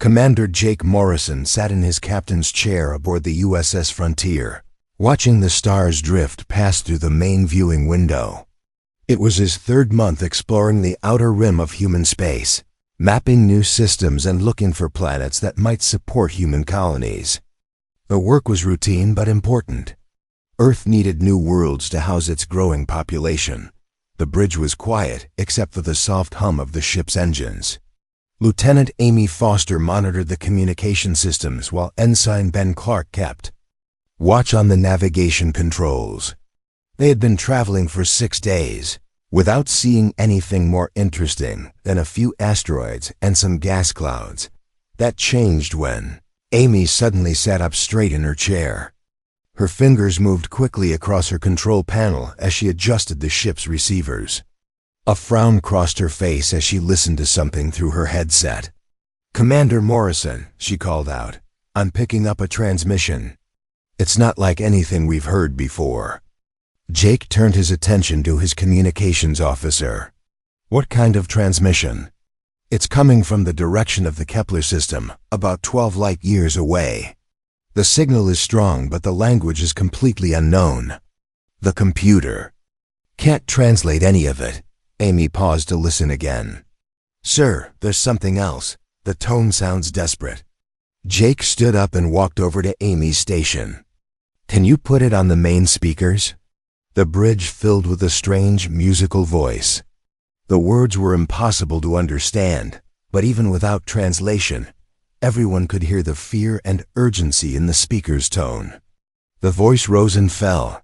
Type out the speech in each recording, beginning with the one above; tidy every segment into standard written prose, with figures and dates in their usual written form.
Commander Jake Morrison sat in his captain's chair aboard the USS Frontier, watching the stars drift past through the main viewing window. It was his third month exploring the outer rim of human space, mapping new systems and looking for planets that might support human colonies. The work was routine but important. Earth needed new worlds to house its growing population. The bridge was quiet except for the soft hum of the ship's engines. Lieutenant Amy Foster monitored the communication systems while Ensign Ben Clark kept watch on the navigation controls. They had been traveling for 6 days without seeing anything more interesting than a few asteroids and some gas clouds. That changed when Amy suddenly sat up straight in her chair. Her fingers moved quickly across her control panel as she adjusted the ship's receivers. A frown crossed her face as she listened to something through her headset. "Commander Morrison," she called out, "I'm picking up a transmission. It's not like anything we've heard before." Jake turned his attention to his communications officer. "What kind of transmission?" "It's coming from the direction of the Kepler system, about 12 light years away. The signal is strong, but the language is completely unknown. The computer can't translate any of it." Amy paused to listen again. "Sir, there's something else." The tone sounds desperate. Jake stood up and walked over to Amy's station. "Can you put it on the main speakers?" The bridge filled with a strange musical voice. The words were impossible to understand, but even without translation, everyone could hear the fear and urgency in the speaker's tone. The voice rose and fell,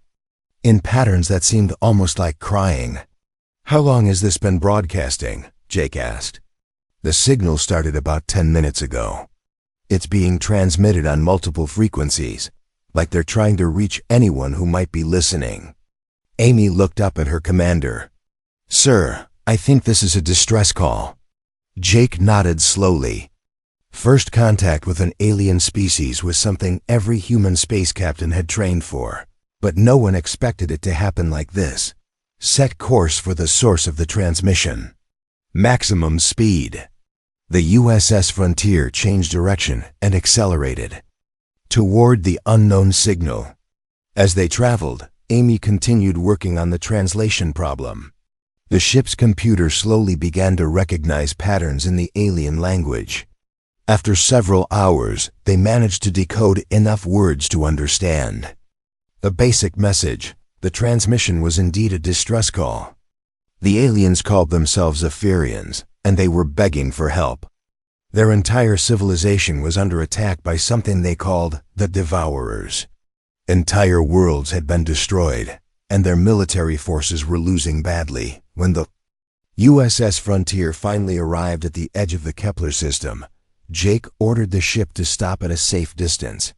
in patterns that seemed almost like crying. "How long has this been broadcasting?" Jake asked. "The signal started about 10 minutes ago. It's being transmitted on multiple frequencies, like they're trying to reach anyone who might be listening." Amy looked up at her commander. "Sir, I think this is a distress call." Jake nodded slowly. First contact with an alien species was something every human space captain had trained for, but no one expected it to happen like this. "Set course for the source of the transmission. Maximum speed." The USS Frontier changed direction and accelerated toward the unknown signal. As they traveled, Amy continued working on the translation problem. The ship's computer slowly began to recognize patterns in the alien language. After several hours, they managed to decode enough words to understand the basic message. The transmission was indeed a distress call. The aliens called themselves Epherians, and they were begging for help. Their entire civilization was under attack by something they called the Devourers. Entire worlds had been destroyed, and their military forces were losing badly. When the USS Frontier finally arrived at the edge of the Kepler system, Jake ordered the ship to stop at a safe distance.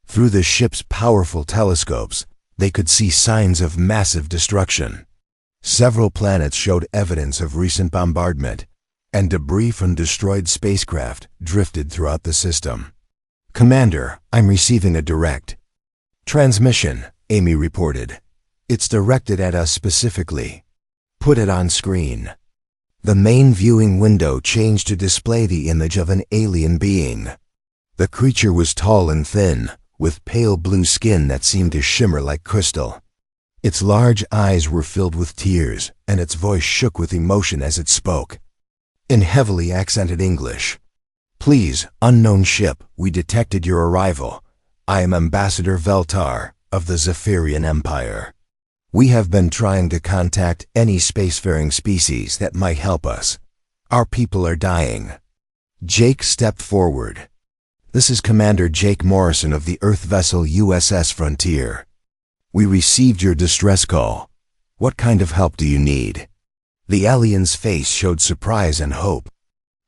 Through the ship's powerful telescopes, they could see signs of massive destruction. Several planets showed evidence of recent bombardment, and debris from destroyed spacecraft drifted throughout the system. "Commander, I'm receiving a direct transmission," Amy reported. "It's directed at us specifically. Put it on screen." The main viewing window changed to display the image of an alien being. The creature was tall and thin, with pale blue skin that seemed to shimmer like crystal. Its large eyes were filled with tears, and its voice shook with emotion as it spoke. In heavily accented English, "Please, unknown ship, we detected your arrival. I am Ambassador Veltar of the Zephyrian Empire. We have been trying to contact any spacefaring species that might help us. Our people are dying." Jake stepped forward. "This is Commander Jake Morrison of the Earth vessel USS Frontier. We received your distress call. What kind of help do you need?" The alien's face showed surprise and hope.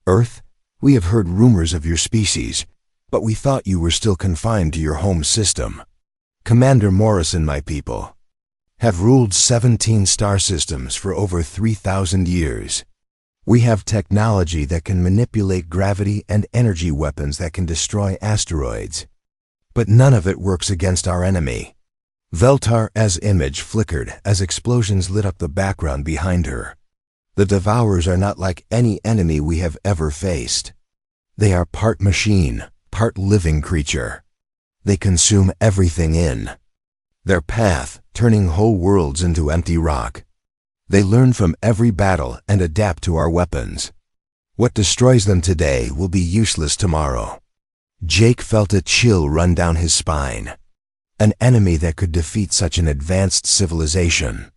"Earth, we have heard rumors of your species, but we thought you were still confined to your home system. Commander Morrison, my people have ruled 17 star systems for over 3,000 years. We have technology that can manipulate gravity and energy weapons that can destroy asteroids. But none of it works against our enemy." Veltar's image flickered as explosions lit up the background behind her. "The Devourers are not like any enemy we have ever faced. They are part machine, part living creature. They consume everything in their path, turning whole worlds into empty rock. They learn from every battle and adapt to our weapons. What destroys them today will be useless tomorrow. Jake felt a chill run down his spine. An enemy that could defeat such an advanced civilization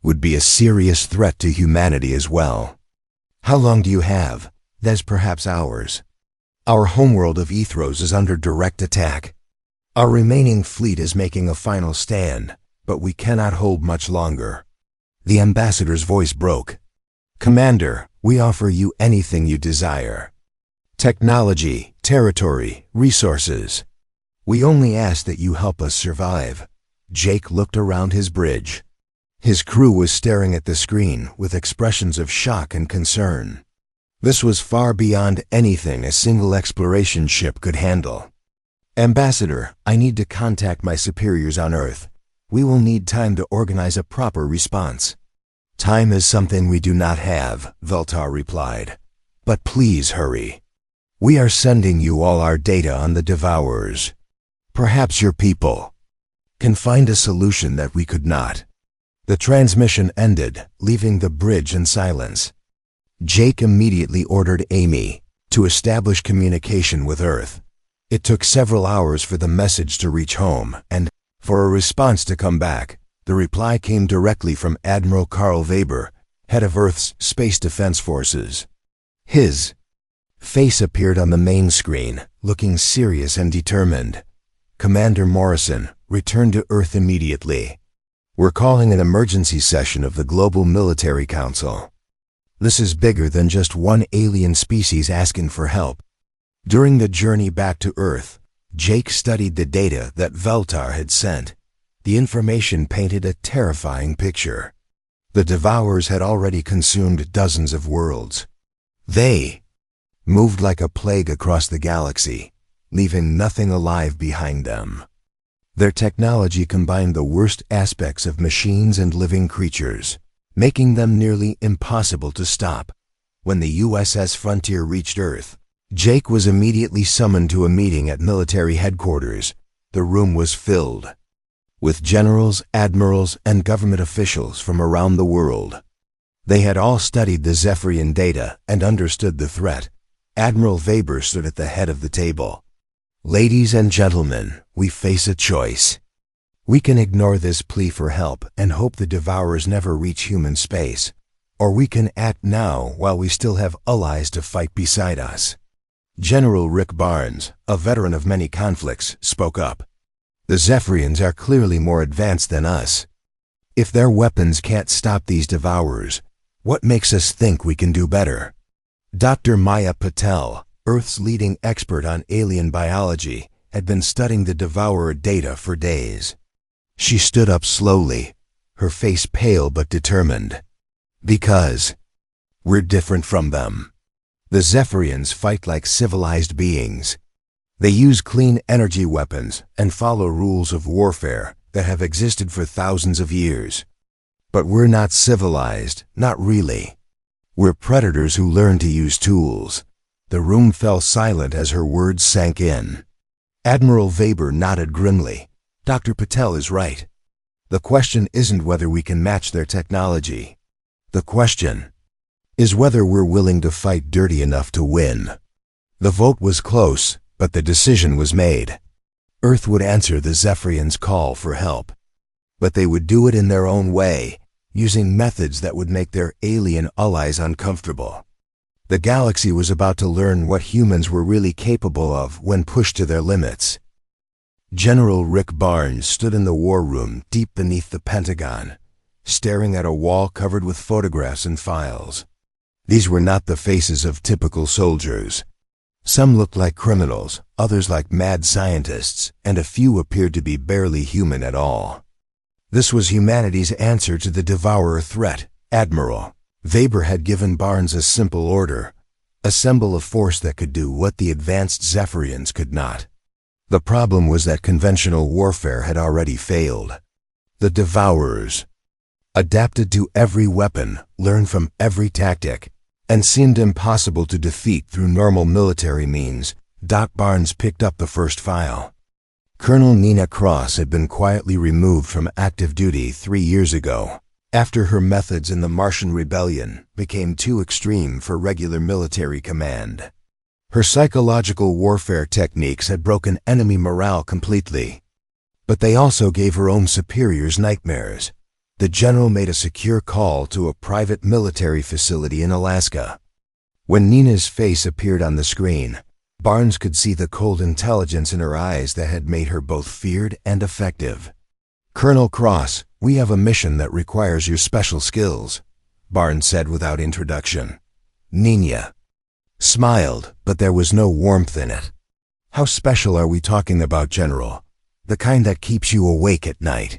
would be a serious threat to humanity as well. How long do you have? There's perhaps hours. Our homeworld of Ethros is under direct attack. Our remaining fleet is making a final stand, but we cannot hold much longer. The ambassador's voice broke. Commander, we offer you anything you desire. Technology, territory, resources. We only ask that you help us survive. Jake looked around his bridge. His crew was staring at the screen with expressions of shock and concern. This was far beyond anything a single exploration ship could handle. Ambassador, I need to contact my superiors on Earth. We will need time to organize a proper response. Time is something we do not have, Veltar replied. But please hurry. We are sending you all our data on the Devourers. Perhaps your people can find a solution that we could not. The transmission ended, leaving the bridge in silence. Jake immediately ordered Amy to establish communication with Earth. It took several hours for the message to reach home, and for a response to come back. The reply came directly from Admiral Carl Weber, head of Earth's Space Defense Forces. His face appeared on the main screen, looking serious and determined. Commander Morrison, return to Earth immediately. We're calling an emergency session of the Global Military Council. This is bigger than just one alien species asking for help. During the journey back to Earth, Jake studied the data that Veltar had sent. The information painted a terrifying picture. The Devourers had already consumed dozens of worlds. They moved like a plague across the galaxy, leaving nothing alive behind them. Their technology combined the worst aspects of machines and living creatures, making them nearly impossible to stop. When the USS Frontier reached Earth, Jake was immediately summoned to a meeting at military headquarters. The room was filled with generals, admirals, and government officials from around the world. They had all studied the Zephyrian data and understood the threat. Admiral Weber stood at the head of the table. Ladies and gentlemen, we face a choice. We can ignore this plea for help and hope the Devourers never reach human space, or we can act now while we still have allies to fight beside us. General Rick Barnes, a veteran of many conflicts, spoke up. The Zephyrians are clearly more advanced than us. If their weapons can't stop these Devourers, what makes us think we can do better? Dr. Maya Patel, Earth's leading expert on alien biology, had been studying the Devourer data for days. She stood up slowly, her face pale but determined. Because we're different from them. The Zephyrians fight like civilized beings. They use clean energy weapons and follow rules of warfare that have existed for thousands of years. But we're not civilized, not really. We're predators who learn to use tools. The room fell silent as her words sank in. Admiral Weber nodded grimly. Dr. Patel is right. The question isn't whether we can match their technology. The question is whether we're willing to fight dirty enough to win. The vote was close, but the decision was made. Earth would answer the Zephyrians' call for help. But they would do it in their own way, using methods that would make their alien allies uncomfortable. The galaxy was about to learn what humans were really capable of when pushed to their limits. General Rick Barnes stood in the war room deep beneath the Pentagon, staring at a wall covered with photographs and files. These were not the faces of typical soldiers. Some looked like criminals, others like mad scientists, and a few appeared to be barely human at all. This was humanity's answer to the Devourer threat. Admiral Weber had given Barnes a simple order: assemble a force that could do what the advanced Zephyrians could not. The problem was that conventional warfare had already failed. The Devourers adapted to every weapon, learned from every tactic, and seemed impossible to defeat through normal military means, Doc Barnes picked up the first file. Colonel Nina Cross had been quietly removed from active duty 3 years ago, after her methods in the Martian Rebellion became too extreme for regular military command. Her psychological warfare techniques had broken enemy morale completely. But they also gave her own superiors nightmares. The general made a secure call to a private military facility in Alaska. When Nina's face appeared on the screen, Barnes could see the cold intelligence in her eyes that had made her both feared and effective. "Colonel Cross, we have a mission that requires your special skills," Barnes said without introduction. Nina smiled, but there was no warmth in it. "How special are we talking about, General? The kind that keeps you awake at night.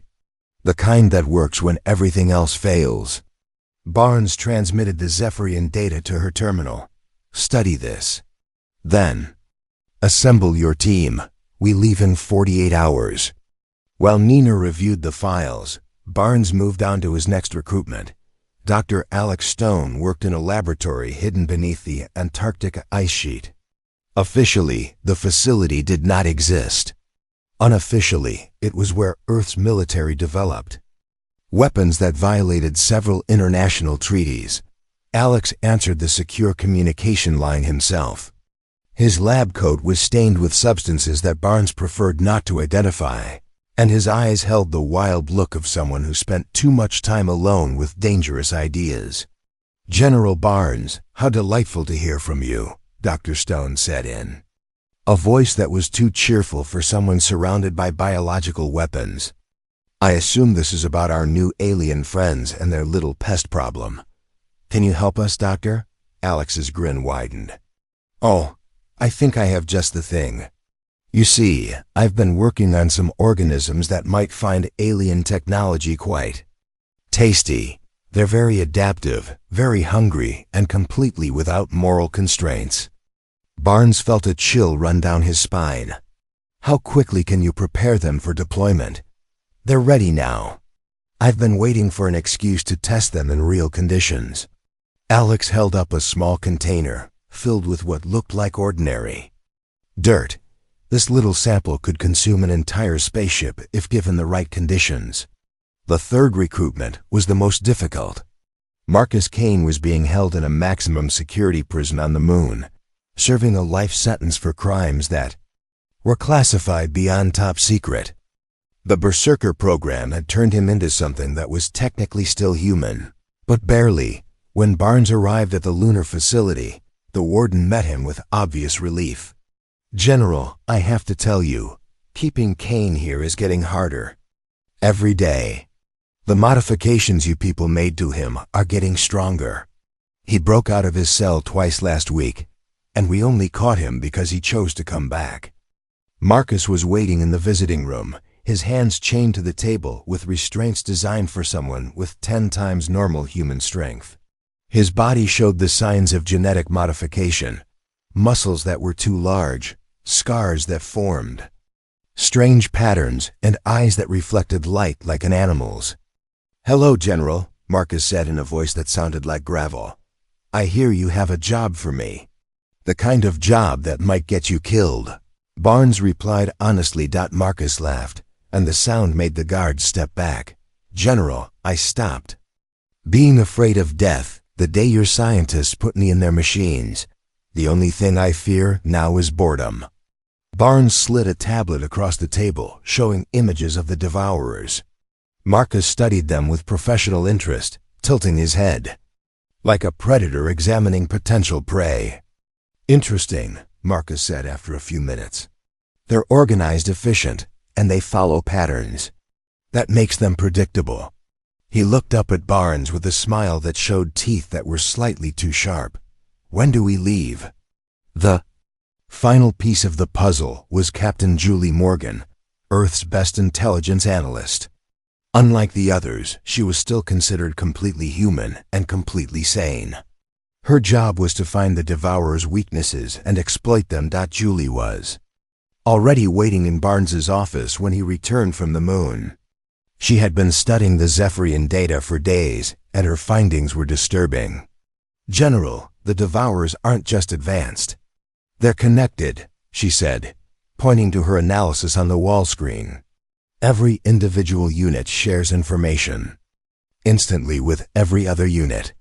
The kind that works when everything else fails." Barnes transmitted the Zephyrian data to her terminal. "Study this. Then, assemble your team. We leave in 48 hours. While Nina reviewed the files, Barnes moved on to his next recruitment. Dr. Alex Stone worked in a laboratory hidden beneath the Antarctic ice sheet. Officially, the facility did not exist. Unofficially, it was where Earth's military developed weapons that violated several international treaties. Alex answered the secure communication line himself. His lab coat was stained with substances that Barnes preferred not to identify, and his eyes held the wild look of someone who spent too much time alone with dangerous ideas. "General Barnes, how delightful to hear from you," Dr. Stone said in a voice that was too cheerful for someone surrounded by biological weapons. "I assume this is about our new alien friends and their little pest problem. Can you help us, Doctor?" Alex's grin widened. "Oh, I think I have just the thing. You see, I've been working on some organisms that might find alien technology quite tasty. They're very adaptive, very hungry, and completely without moral constraints." Barnes felt a chill run down his spine. "How quickly can you prepare them for deployment?" "They're ready now. I've been waiting for an excuse to test them in real conditions." Alex held up a small container, filled with what looked like ordinary dirt. This little sample could consume an entire spaceship if given the right conditions. The third recruitment was the most difficult. Marcus Kane was being held in a maximum security prison on the moon, serving a life sentence for crimes that were classified beyond top secret. The Berserker program had turned him into something that was technically still human, but barely. When Barnes arrived at the lunar facility, the warden met him with obvious relief. "General, I have to tell you, keeping Kane here is getting harder. Every day. The modifications you people made to him are getting stronger. He broke out of his cell twice last week, and we only caught him because he chose to come back." Marcus was waiting in the visiting room, his hands chained to the table with restraints designed for someone with 10 times normal human strength. His body showed the signs of genetic modification: muscles that were too large, scars that formed strange patterns, and eyes that reflected light like an animal's. "Hello, General," Marcus said in a voice that sounded like gravel. "I hear you have a job for me. The kind of job that might get you killed." Barnes replied honestly. Marcus laughed, and the sound made the guards step back. "General, I stopped being afraid of death the day your scientists put me in their machines. The only thing I fear now is boredom." Barnes slid a tablet across the table, showing images of the devourers. Marcus studied them with professional interest, tilting his head like a predator examining potential prey. "Interesting," Marcus said after a few minutes. "They're organized, efficient, and they follow patterns. That makes them predictable." He looked up at Barnes with a smile that showed teeth that were slightly too sharp. "When do we leave?" The final piece of the puzzle was Captain Julie Morgan, Earth's best intelligence analyst. Unlike the others, she was still considered completely human and completely sane. Her job was to find the Devourer's weaknesses and exploit them. Julie was already waiting in Barnes's office when he returned from the moon. She had been studying the Zephyrian data for days, and her findings were disturbing. "General, the Devourers aren't just advanced. They're connected," she said, pointing to her analysis on the wall screen. "Every individual unit shares information instantly with every other unit.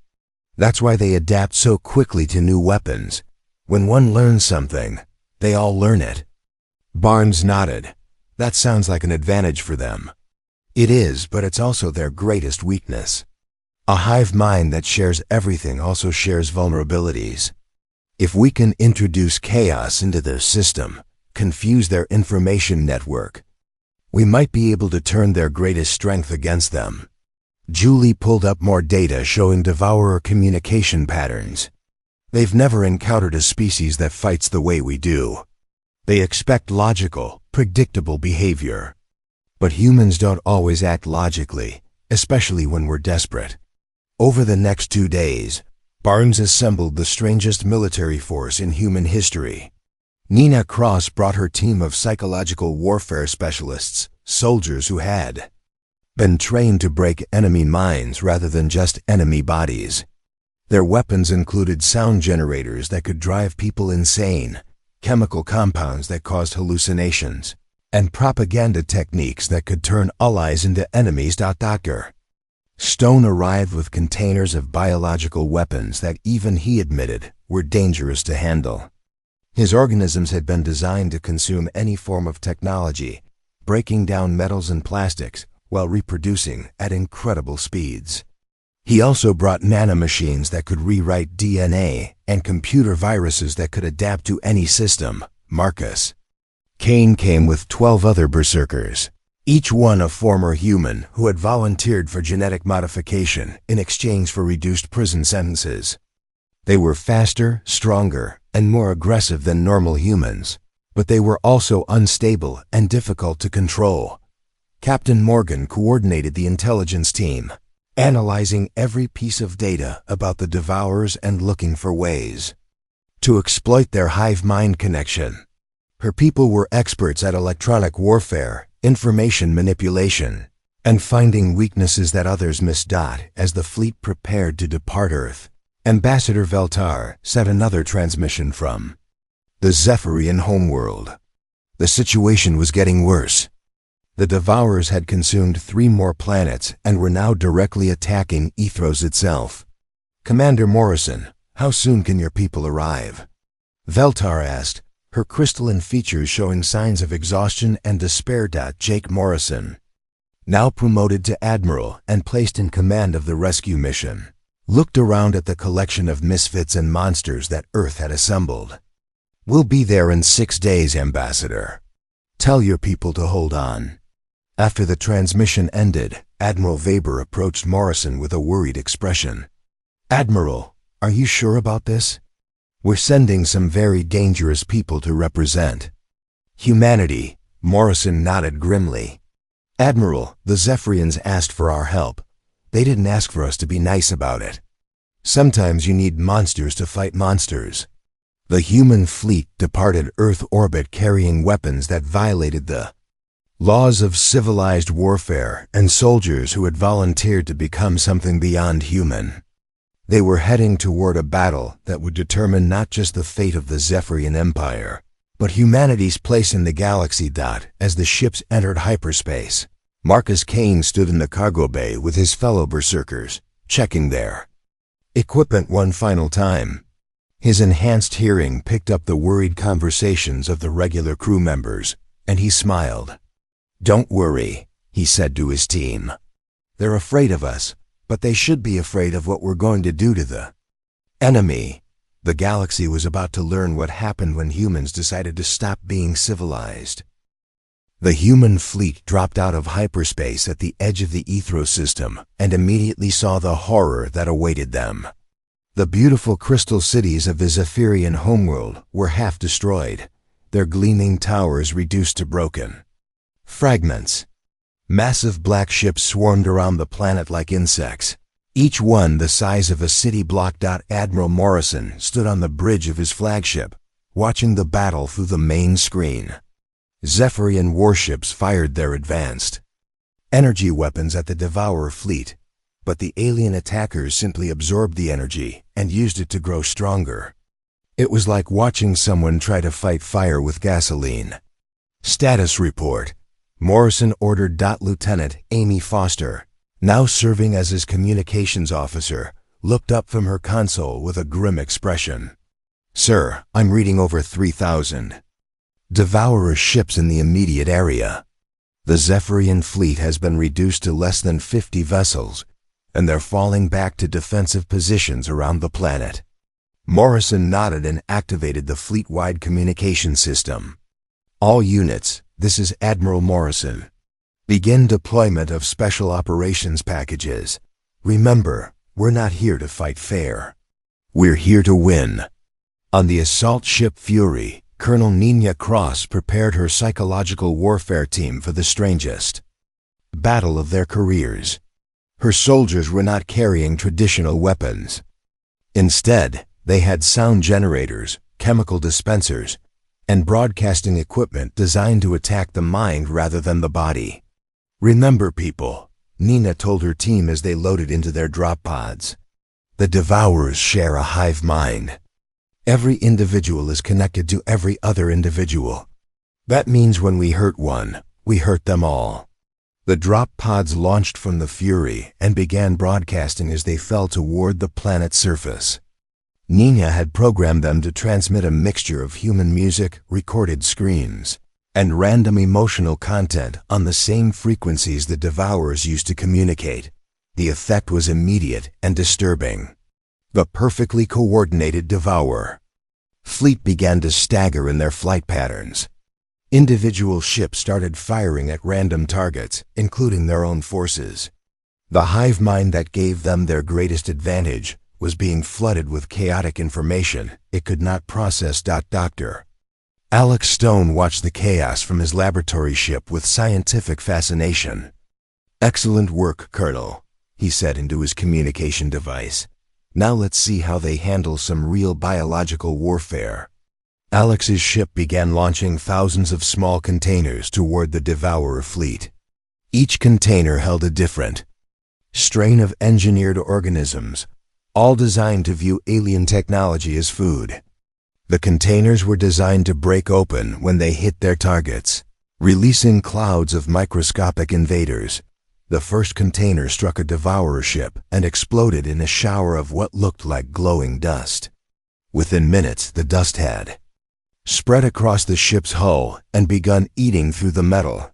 That's why they adapt so quickly to new weapons. When one learns something, they all learn it." Barnes nodded. "That sounds like an advantage for them." "It is, but it's also their greatest weakness. A hive mind that shares everything also shares vulnerabilities. If we can introduce chaos into their system, confuse their information network, we might be able to turn their greatest strength against them." Julie pulled up more data showing Devourer communication patterns. "They've never encountered a species that fights the way we do. They expect logical, predictable behavior. But humans don't always act logically, especially when we're desperate." Over the next 2 days, Barnes assembled the strangest military force in human history. Nina Cross brought her team of psychological warfare specialists, soldiers who had been trained to break enemy minds rather than just enemy bodies. Their weapons included sound generators that could drive people insane, chemical compounds that caused hallucinations, and propaganda techniques that could turn allies into enemies. Stone arrived with containers of biological weapons that even he admitted were dangerous to handle. His organisms had been designed to consume any form of technology, breaking down metals and plastics while reproducing at incredible speeds. He also brought nanomachines that could rewrite DNA and computer viruses that could adapt to any system. Marcus Kane came with 12 other berserkers, each one a former human who had volunteered for genetic modification in exchange for reduced prison sentences. They were faster, stronger, and more aggressive than normal humans, but they were also unstable and difficult to control. Captain Morgan coordinated the intelligence team, analyzing every piece of data about the Devourers and looking for ways to exploit their hive mind connection. Her people were experts at electronic warfare, information manipulation, and finding weaknesses that others missed. As the fleet prepared to depart Earth, Ambassador Veltar sent another transmission from the Zephyrian homeworld. The situation was getting worse. The Devourers had consumed 3 more planets and were now directly attacking Ethros itself. "Commander Morrison, how soon can your people arrive?" Veltar asked, her crystalline features showing signs of exhaustion and despair. Jake Morrison, now promoted to Admiral and placed in command of the rescue mission, looked around at the collection of misfits and monsters that Earth had assembled. "We'll be there in 6 days, Ambassador. Tell your people to hold on." After the transmission ended, Admiral Weber approached Morrison with a worried expression. "Admiral, are you sure about this? We're sending some very dangerous people to represent humanity." Morrison nodded grimly. "Admiral, the Zephyrians asked for our help. They didn't ask for us to be nice about it. Sometimes you need monsters to fight monsters." The human fleet departed Earth orbit carrying weapons that violated the laws of civilized warfare and soldiers who had volunteered to become something beyond human. They were heading toward a battle that would determine not just the fate of the Zephyrian Empire, but humanity's place in the galaxy. As the ships entered hyperspace, Marcus Kane stood in the cargo bay with his fellow berserkers, checking their equipment one final time. His enhanced hearing picked up the worried conversations of the regular crew members, and he smiled. "Don't worry," he said to his team. "They're afraid of us, but they should be afraid of what we're going to do to the enemy." The galaxy was about to learn what happened when humans decided to stop being civilized. The human fleet dropped out of hyperspace at the edge of the Ethros system and immediately saw the horror that awaited them. The beautiful crystal cities of the Zephyrian homeworld were half destroyed, their gleaming towers reduced to broken fragments. Massive black ships swarmed around the planet like insects, each one the size of a city block. Admiral Morrison stood on the bridge of his flagship, watching the battle through the main screen. Zephyrian warships fired their advanced energy weapons at the Devourer fleet, but the alien attackers simply absorbed the energy and used it to grow stronger. It was like watching someone try to fight fire with gasoline. Status report. Morrison ordered. Lieutenant Amy Foster, now serving as his communications officer, looked up from her console with a grim expression. Sir, I'm reading over 3,000 Devourer ships in the immediate area. The Zephyrian fleet has been reduced to less than 50 vessels, and they're falling back to defensive positions around the planet. Morrison nodded and activated the fleet-wide communication system. All units, this is Admiral Morrison. Begin deployment of special operations packages. Remember, we're not here to fight fair. We're here to win. On the assault ship Fury, Colonel Nina Cross prepared her psychological warfare team for the strangest battle of their careers. Her soldiers were not carrying traditional weapons. Instead, they had sound generators, chemical dispensers, and broadcasting equipment designed to attack the mind rather than the body. Remember, people, Nina told her team as they loaded into their drop pods. The Devourers share a hive mind. Every individual is connected to every other individual. That means when we hurt one, we hurt them all. The drop pods launched from the Fury and began broadcasting as they fell toward the planet's surface. Nina had programmed them to transmit a mixture of human music, recorded screams, and random emotional content on the same frequencies the Devourers used to communicate. The effect was immediate and disturbing. The perfectly coordinated Devourer fleet began to stagger in their flight patterns. Individual ships started firing at random targets, including their own forces. The hive mind that gave them their greatest advantage was being flooded with chaotic information it could not process. Dr. Alex Stone watched the chaos from his laboratory ship with scientific fascination. Excellent work, Colonel, he said into his communication device. Now let's see how they handle some real biological warfare. Alex's ship began launching thousands of small containers toward the Devourer fleet. Each container held a different strain of engineered organisms, all designed to view alien technology as food. The containers were designed to break open when they hit their targets, releasing clouds of microscopic invaders. The first container struck a Devourer ship and exploded in a shower of what looked like glowing dust. Within minutes, the dust had spread across the ship's hull and begun eating through the metal.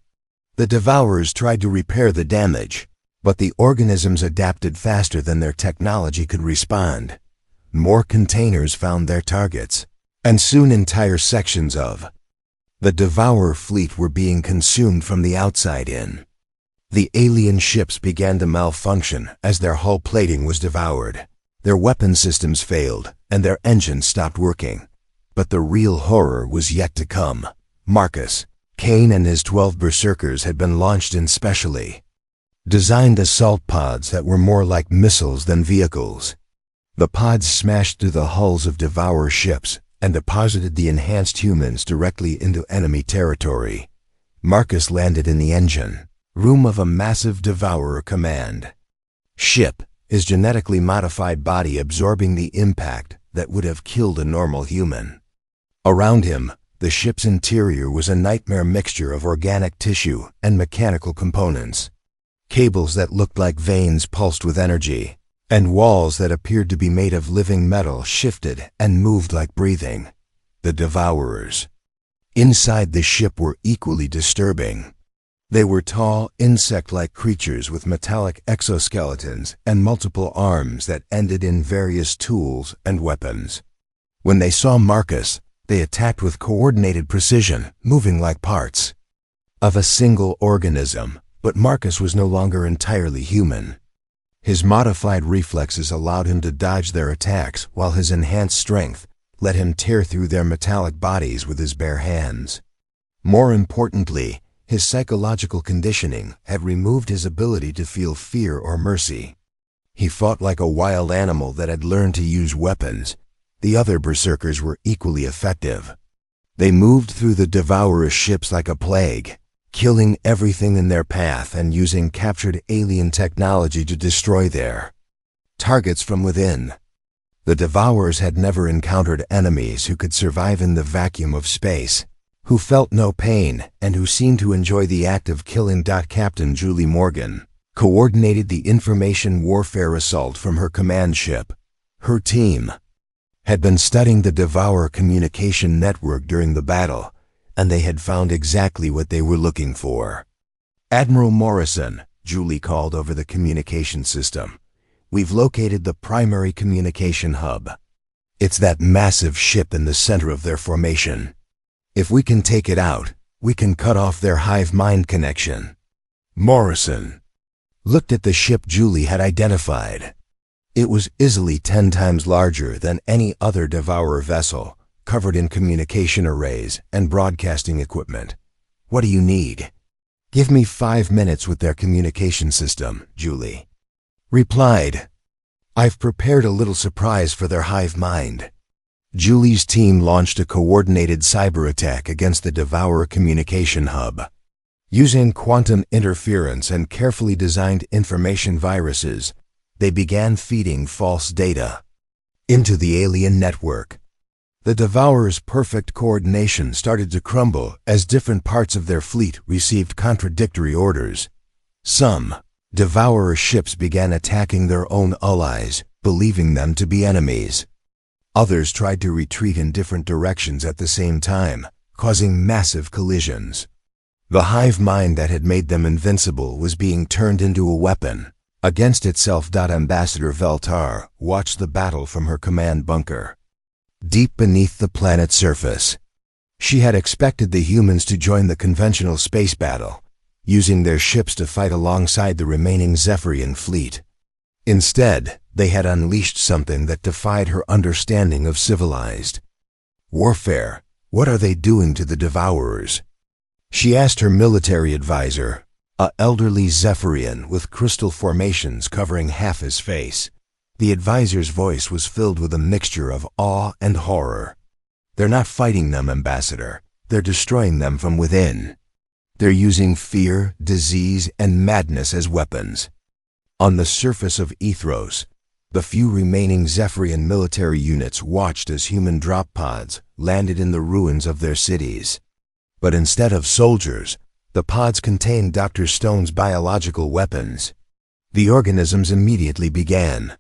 The Devourers tried to repair the damage, but the organisms adapted faster than their technology could respond. More containers found their targets, and soon entire sections of the Devourer fleet were being consumed from the outside in. The alien ships began to malfunction as their hull plating was devoured. Their weapon systems failed, and their engines stopped working. But the real horror was yet to come. Marcus, Kane and his 12 berserkers had been launched in specially designed assault pods that were more like missiles than vehicles. The pods smashed through the hulls of Devourer ships and deposited the enhanced humans directly into enemy territory. Marcus landed in the engine room of a massive Devourer command ship, his genetically modified body absorbing the impact that would have killed a normal human. Around him, the ship's interior was a nightmare mixture of organic tissue and mechanical components. Cables that looked like veins pulsed with energy, and walls that appeared to be made of living metal shifted and moved like breathing. The Devourers inside the ship were equally disturbing. They were tall, insect-like creatures with metallic exoskeletons and multiple arms that ended in various tools and weapons. When they saw Marcus, they attacked with coordinated precision, moving like parts of a single organism. But Marcus was no longer entirely human. His modified reflexes allowed him to dodge their attacks, while his enhanced strength let him tear through their metallic bodies with his bare hands. More importantly, his psychological conditioning had removed his ability to feel fear or mercy. He fought like a wild animal that had learned to use weapons. The other berserkers were equally effective. They moved through the Devourer ships like a plague, killing everything in their path and using captured alien technology to destroy their targets from within. The Devourers had never encountered enemies who could survive in the vacuum of space, who felt no pain, and who seemed to enjoy the act of killing. Captain Julie Morgan coordinated the information warfare assault from her command ship. Her team had been studying the Devourer communication network during the battle, and they had found exactly what they were looking for. "Admiral Morrison," Julie called over the communication system, "we've located the primary communication hub. It's that massive ship in the center of their formation. If we can take it out, we can cut off their hive mind connection." Morrison looked at the ship Julie had identified. It was easily 10 times larger than any other Devourer vessel, covered in communication arrays and broadcasting equipment. "What do you need?" "Give me 5 minutes with their communication system," Julie replied. "I've prepared a little surprise for their hive mind." Julie's team launched a coordinated cyber attack against the Devourer communication hub. Using quantum interference and carefully designed information viruses, they began feeding false data into the alien network. The Devourers' perfect coordination started to crumble as different parts of their fleet received contradictory orders. Some Devourer ships began attacking their own allies, believing them to be enemies. Others tried to retreat in different directions at the same time, causing massive collisions. The hive mind that had made them invincible was being turned into a weapon against itself. Ambassador Veltar watched the battle from her command bunker, deep beneath the planet's surface. She had expected the humans to join the conventional space battle, using their ships to fight alongside the remaining Zephyrian fleet. Instead, they had unleashed something that defied her understanding of civilized warfare. "What are they doing to the Devourers?" she asked her military advisor, a elderly Zephyrian with crystal formations covering half his face. The advisor's voice was filled with a mixture of awe and horror. "They're not fighting them, Ambassador. They're destroying them from within. They're using fear, disease, and madness as weapons." On the surface of Ethros, the few remaining Zephyrian military units watched as human drop pods landed in the ruins of their cities. But instead of soldiers, the pods contained Dr. Stone's biological weapons. The organisms immediately began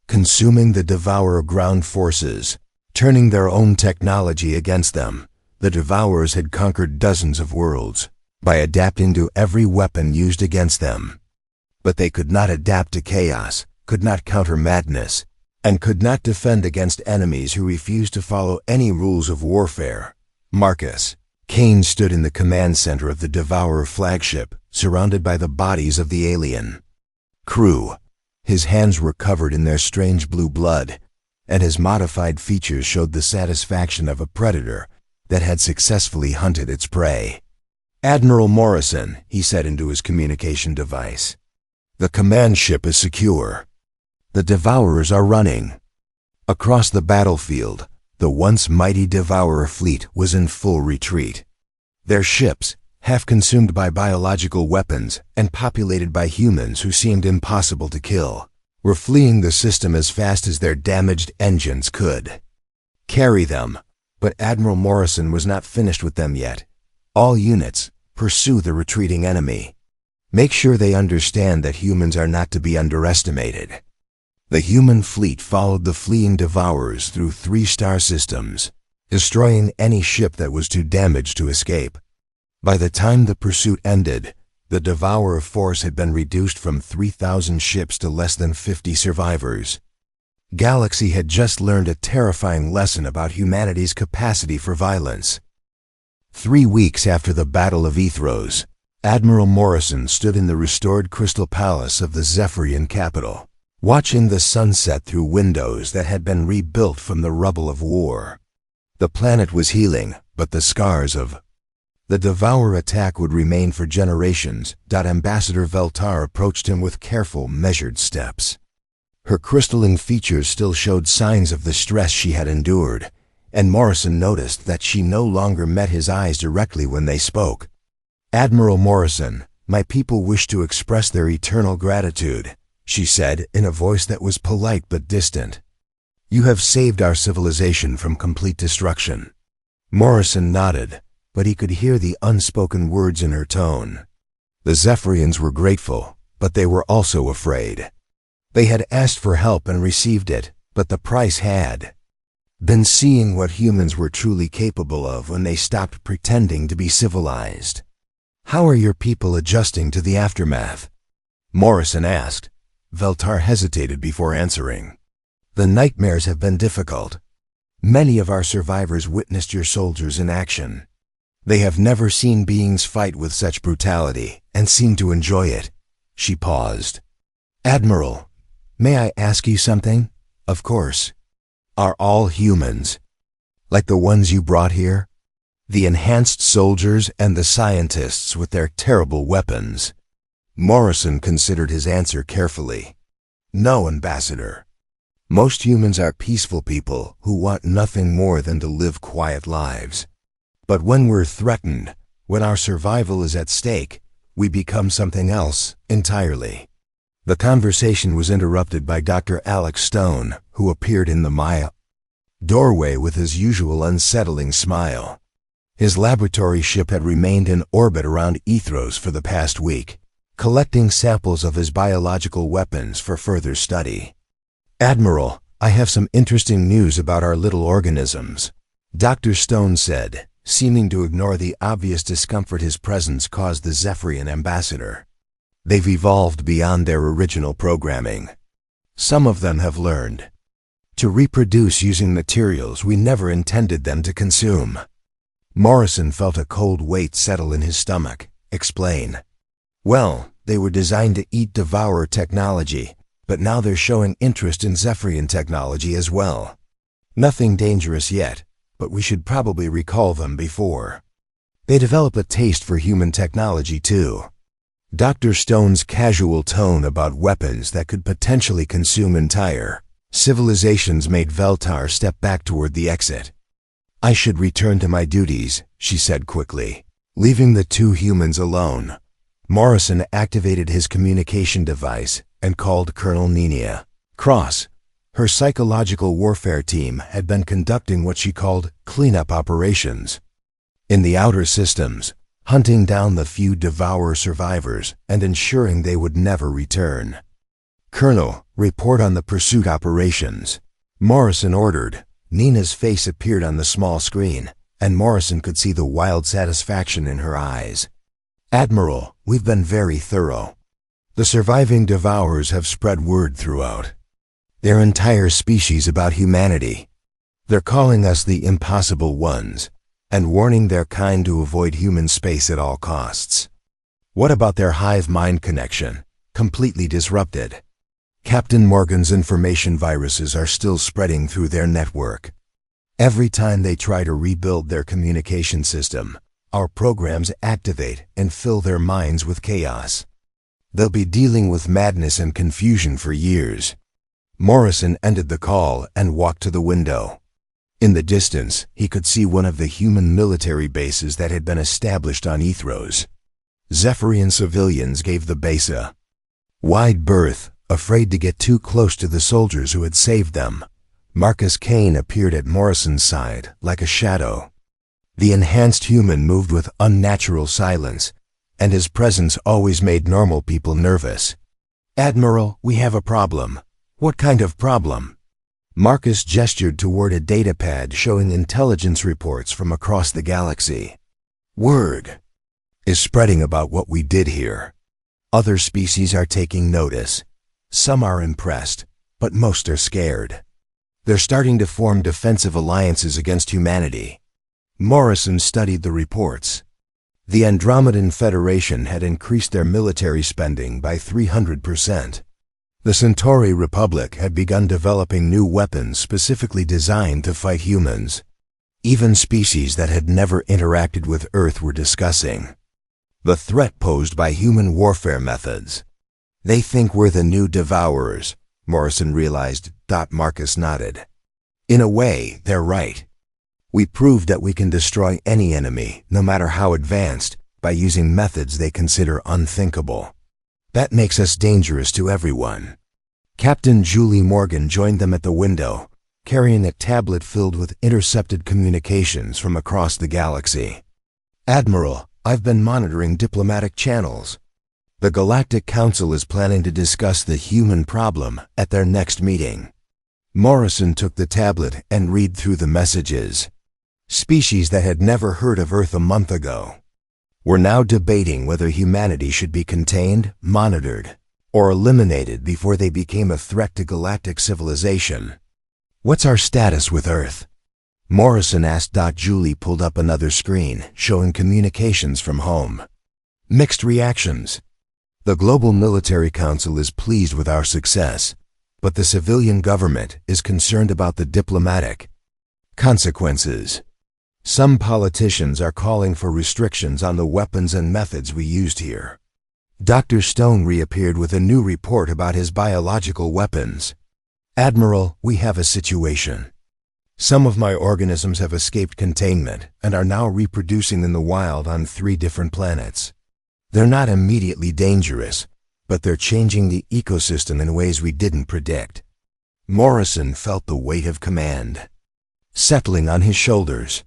consuming the Devourer ground forces, turning their own technology against them. The Devourers had conquered dozens of worlds by adapting to every weapon used against them. But they could not adapt to chaos, could not counter madness, and could not defend against enemies who refused to follow any rules of warfare. Marcus Kane stood in the command center of the Devourer flagship, surrounded by the bodies of the alien crew. His hands were covered in their strange blue blood, and his modified features showed the satisfaction of a predator that had successfully hunted its prey. "Admiral Morrison," he said into his communication device, "the command ship is secure. The Devourers are running." Across the battlefield, the once mighty Devourer fleet was in full retreat. Their ships, half consumed by biological weapons and populated by humans who seemed impossible to kill, were fleeing the system as fast as their damaged engines could carry them. But Admiral Morrison was not finished with them yet. "All units, pursue the retreating enemy. Make sure they understand that humans are not to be underestimated." The human fleet followed the fleeing Devourers through 3 star systems, destroying any ship that was too damaged to escape. By the time the pursuit ended, the Devourer force had been reduced from 3,000 ships to less than 50 survivors. Galaxy had just learned a terrifying lesson about humanity's capacity for violence. 3 weeks after the Battle of Ethros, Admiral Morrison stood in the restored Crystal Palace of the Zephyrian capital, watching the sunset through windows that had been rebuilt from the rubble of war. The planet was healing, but the scars of the Devourer attack would remain for generations. Ambassador Veltar approached him with careful, measured steps. Her crystalline features still showed signs of the stress she had endured, and Morrison noticed that she no longer met his eyes directly when they spoke. "Admiral Morrison, my people wish to express their eternal gratitude," she said in a voice that was polite but distant. "You have saved our civilization from complete destruction." Morrison nodded, but he could hear the unspoken words in her tone. The Zephyrians were grateful, but they were also afraid. They had asked for help and received it, but the price had been seeing what humans were truly capable of when they stopped pretending to be civilized. "How are your people adjusting to the aftermath?" Morrison asked. Veltar hesitated before answering. "The nightmares have been difficult. Many of our survivors witnessed your soldiers in action. They have never seen beings fight with such brutality and seem to enjoy it." She paused. "Admiral, may I ask you something?" "Of course." "Are all humans like the ones you brought here? The enhanced soldiers and the scientists with their terrible weapons?" Morrison considered his answer carefully. "No, Ambassador. Most humans are peaceful people who want nothing more than to live quiet lives. But when we're threatened, when our survival is at stake, we become something else entirely." The conversation was interrupted by Dr. Alex Stone, who appeared in the Maya doorway with his usual unsettling smile. His laboratory ship had remained in orbit around Ethros for the past week, collecting samples of his biological weapons for further study. "Admiral, I have some interesting news about our little organisms," Dr. Stone said, seeming to ignore the obvious discomfort his presence caused the Zephyrian ambassador. "They've evolved beyond their original programming. Some of them have learned to reproduce using materials we never intended them to consume." Morrison felt a cold weight settle in his stomach. "Explain." "Well, they were designed to eat devourer technology, but now they're showing interest in Zephyrian technology as well. Nothing dangerous yet, but we should probably recall them before. They develop a taste for human technology too." Dr. Stone's casual tone about weapons that could potentially consume entire civilizations made Veltar step back toward the exit. "I should return to my duties," she said quickly, leaving the two humans alone. Morrison activated his communication device and called Colonel Nina Cross. Her psychological warfare team had been conducting what she called cleanup operations in the outer systems, hunting down the few devourer survivors and ensuring they would never return. "Colonel, report on the pursuit operations," Morrison ordered. Nina's face appeared on the small screen, and Morrison could see the wild satisfaction in her eyes. "Admiral, we've been very thorough. The surviving devourers have spread word throughout their entire species about humanity. They're calling us the impossible ones, and warning their kind to avoid human space at all costs. What about their hive mind connection? Completely disrupted. Captain Morgan's information viruses are still spreading through their network. Every time they try to rebuild their communication system, our programs activate and fill their minds with chaos. They'll be dealing with madness and confusion for years." Morrison ended the call and walked to the window. In the distance, he could see one of the human military bases that had been established on Ethros. Zephyrian civilians gave the base a wide berth, afraid to get too close to the soldiers who had saved them. Marcus Kane appeared at Morrison's side like a shadow. The enhanced human moved with unnatural silence, and his presence always made normal people nervous. "Admiral, we have a problem." "What kind of problem?" Marcus gestured toward a datapad showing intelligence reports from across the galaxy. "Word is spreading about what we did here. Other species are taking notice. Some are impressed, but most are scared. They're starting to form defensive alliances against humanity." Morrison studied the reports. The Andromedan Federation had increased their military spending by 300%. The Centauri Republic had begun developing new weapons specifically designed to fight humans. Even species that had never interacted with Earth were discussing the threat posed by human warfare methods. "They think we're the new devourers," Morrison realized. Marcus nodded. "In a way, they're right. We proved that we can destroy any enemy, no matter how advanced, by using methods they consider unthinkable. That makes us dangerous to everyone. Captain Julie Morgan joined them at the window, carrying a tablet filled with intercepted communications from across the galaxy. "Admiral, I've been monitoring diplomatic channels. The Galactic Council is planning to discuss the human problem at their next meeting." Morrison took the tablet and read through the messages. Species that had never heard of Earth a month ago were now debating whether humanity should be contained, monitored, or eliminated before they became a threat to galactic civilization. "What's our status with Earth?" Morrison asked. Julie pulled up another screen, showing communications from home. "Mixed reactions. The Global Military Council is pleased with our success, but the civilian government is concerned about the diplomatic consequences. Some politicians are calling for restrictions on the weapons and methods we used here." Dr. Stone reappeared with a new report about his biological weapons. "Admiral, we have a situation. Some of my organisms have escaped containment and are now reproducing in the wild on 3 different planets. They're not immediately dangerous, but they're changing the ecosystem in ways we didn't predict." Morrison felt the weight of command settling on his shoulders.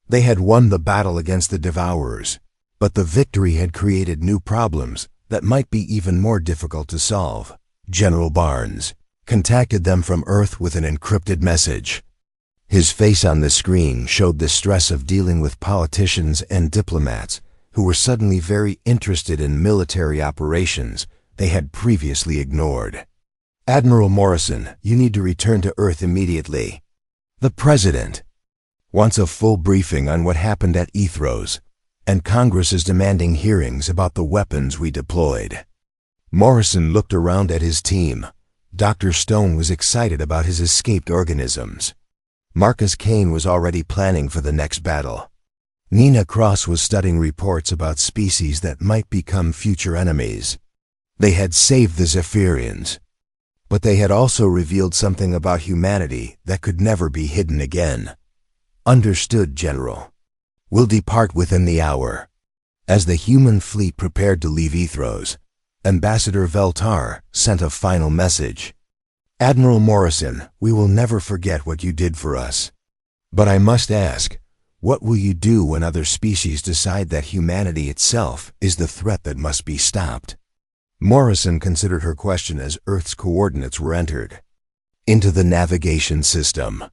They had won the battle against the Devourers, but the victory had created new problems that might be even more difficult to solve. General Barnes contacted them from Earth with an encrypted message. His face on the screen showed the stress of dealing with politicians and diplomats who were suddenly very interested in military operations they had previously ignored. "Admiral Morrison, you need to return to Earth immediately. The President wants a full briefing on what happened at Ethros, and Congress is demanding hearings about the weapons we deployed." Morrison looked around at his team. Dr. Stone was excited about his escaped organisms. Marcus Kane was already planning for the next battle. Nina Cross was studying reports about species that might become future enemies. They had saved the Zephyrians, but they had also revealed something about humanity that could never be hidden again. "Understood, General. We'll depart within the hour." As the human fleet prepared to leave Ethros, Ambassador Veltar sent a final message. "Admiral Morrison, we will never forget what you did for us. But I must ask, what will you do when other species decide that humanity itself is the threat that must be stopped?" Morrison considered her question as Earth's coordinates were entered into the navigation system.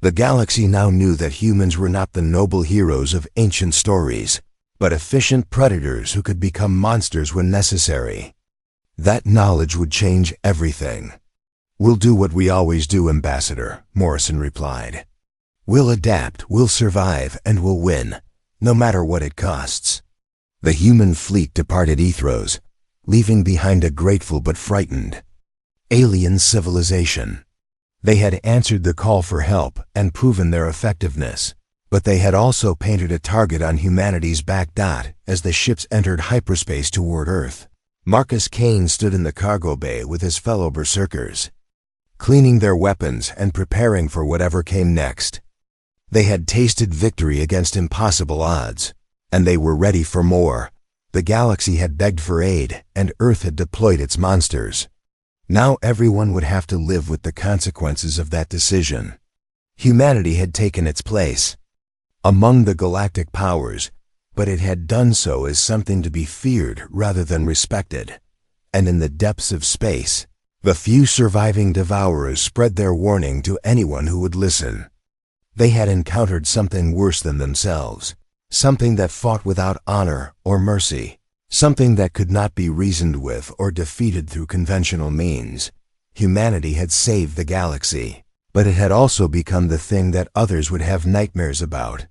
The galaxy now knew that humans were not the noble heroes of ancient stories, but efficient predators who could become monsters when necessary. That knowledge would change everything. "We'll do what we always do, Ambassador," Morrison replied. "We'll adapt, we'll survive, and we'll win, no matter what it costs." The human fleet departed Ethros, leaving behind a grateful but frightened alien civilization. They had answered the call for help and proven their effectiveness, but they had also painted a target on humanity's back. As the ships entered hyperspace toward Earth, Marcus Kane stood in the cargo bay with his fellow berserkers, cleaning their weapons and preparing for whatever came next. They had tasted victory against impossible odds, and they were ready for more. The galaxy had begged for aid, and Earth had deployed its monsters. Now everyone would have to live with the consequences of that decision. Humanity had taken its place among the galactic powers, but it had done so as something to be feared rather than respected. And in the depths of space, the few surviving Devourers spread their warning to anyone who would listen. They had encountered something worse than themselves, something that fought without honor or mercy, something that could not be reasoned with or defeated through conventional means. Humanity had saved the galaxy, but it had also become the thing that others would have nightmares about.